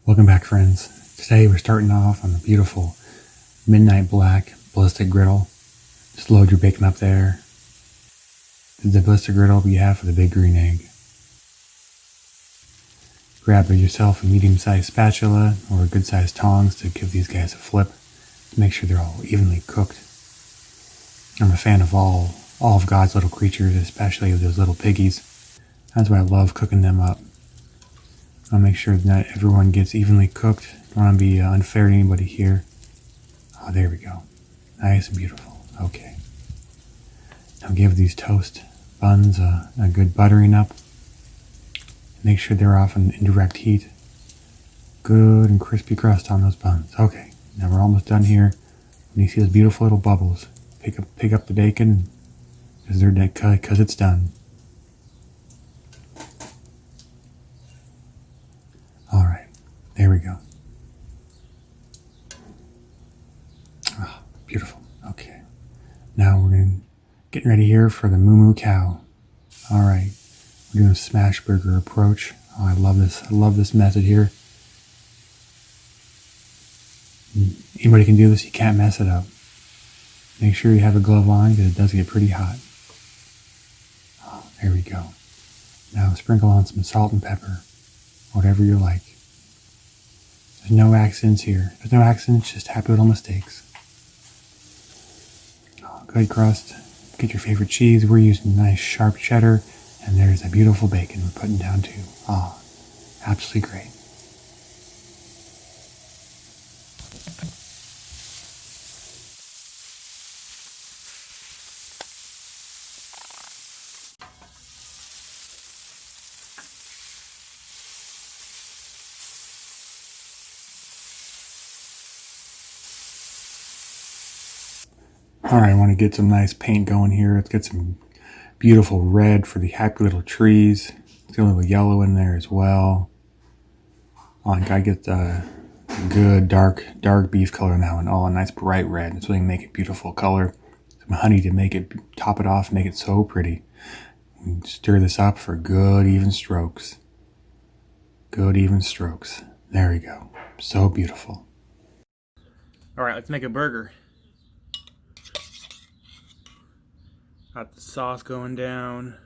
Welcome back, friends. Today we're starting off on the beautiful midnight black ballistic griddle. Just load your bacon up there. This is the ballistic griddle we have for the big green egg. Grab yourself a medium-sized spatula or good-sized tongs to give these guys a flip to make sure they're all evenly cooked. I'm a fan of all of God's little creatures, especially those little piggies. That's why I love cooking them up. I'll make sure that everyone gets evenly cooked. Don't want to be unfair to anybody here. Oh, there we go. Nice and beautiful. Okay. Now give these toast buns a good buttering up. Make sure they're off in indirect heat. Good and crispy crust on those buns. Okay. Now we're almost done here. When you see those beautiful little bubbles, pick up the bacon because it's done. All right, there we go. Oh, beautiful. Okay, now we're getting ready here for the moo cow. All right, we're doing a smash burger approach. Oh, I love this. I love this method here. Anybody can do this. You can't mess it up. Make sure you have a glove on because it does get pretty hot. Oh, there we go. Now sprinkle on some salt and pepper. Whatever you like. There's no accents here. There's no accents, just happy little mistakes. Oh, good crust. Get your favorite cheese. We're using nice sharp cheddar. And there's a beautiful bacon we're putting down too. Oh, absolutely great. Alright, I want to get some nice paint going here. Let's get some beautiful red for the happy little trees. Let's get a little yellow in there as well. Oh, and gotta get the good dark beef color now, and a nice bright red. It's really make it beautiful color. Some honey to top it off, make it so pretty. We stir this up for good even strokes. Good even strokes. There we go. So beautiful. Alright, let's make a burger. Got the sauce going down.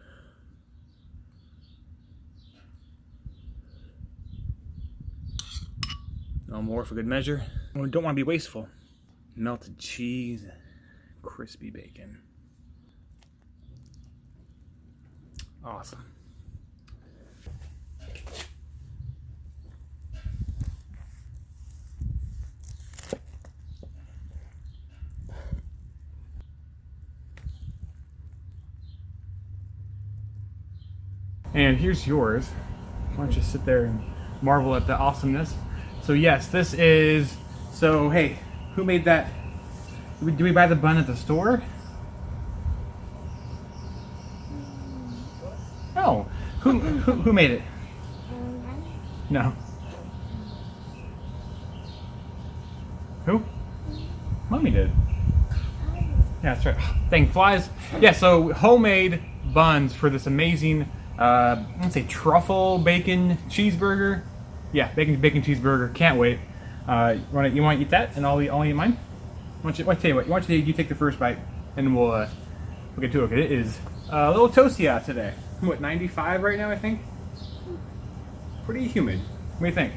No more for good measure. We don't want to be wasteful. Melted cheese, crispy bacon. Awesome. And here's yours. Why don't you sit there and marvel at the awesomeness. So yes, this is, so hey, who made that? Did we buy the bun at the store? No. Who made it? No. Who? Mommy did. Yeah, that's right. Dang flies. Yeah, so homemade buns for this amazing I'm gonna say truffle bacon cheeseburger. Yeah, bacon cheeseburger. Can't wait. You want to eat that, and I'll eat mine. Why don't you take the first bite, and we'll get to it. It is a little toasty out today. What, 95 right now, I think. Pretty humid. What do you think?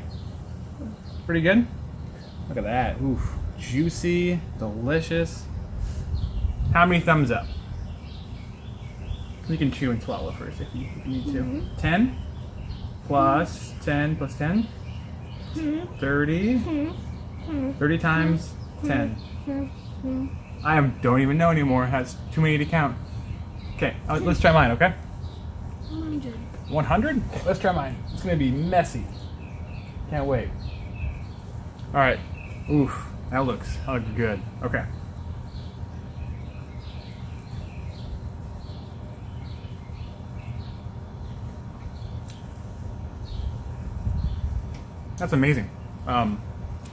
Pretty good. Look at that. Oof, juicy, delicious. How many thumbs up? You can chew and swallow first if you need to. 10 plus 10 plus 10? 30? 30 times 10. I don't even know anymore. That's too many to count. Okay, let's try mine, okay? 100. 100? Let's try mine. It's going to be messy. Can't wait. Alright. Oof. That looks good. Okay. That's amazing.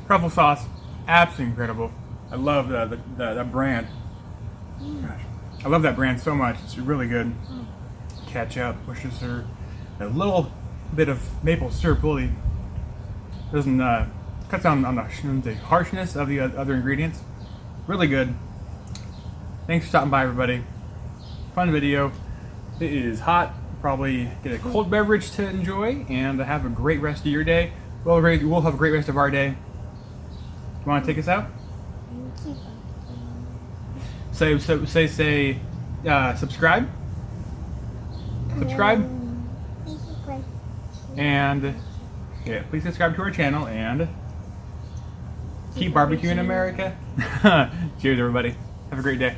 Truffle sauce, absolutely incredible. I love the brand. Gosh, I love that brand so much. It's really good. Ketchup, Worcestershire, a little bit of maple syrup really Doesn't cuts down on the harshness of the other ingredients. Really good. Thanks for stopping by, everybody. Fun video. It is hot. Probably get a cold beverage to enjoy and have a great rest of your day. We'll have a great rest of our day. You want to take us out? Say subscribe. Subscribe. And yeah, please subscribe to our channel and keep barbecuing America. Cheers, everybody. Have a great day.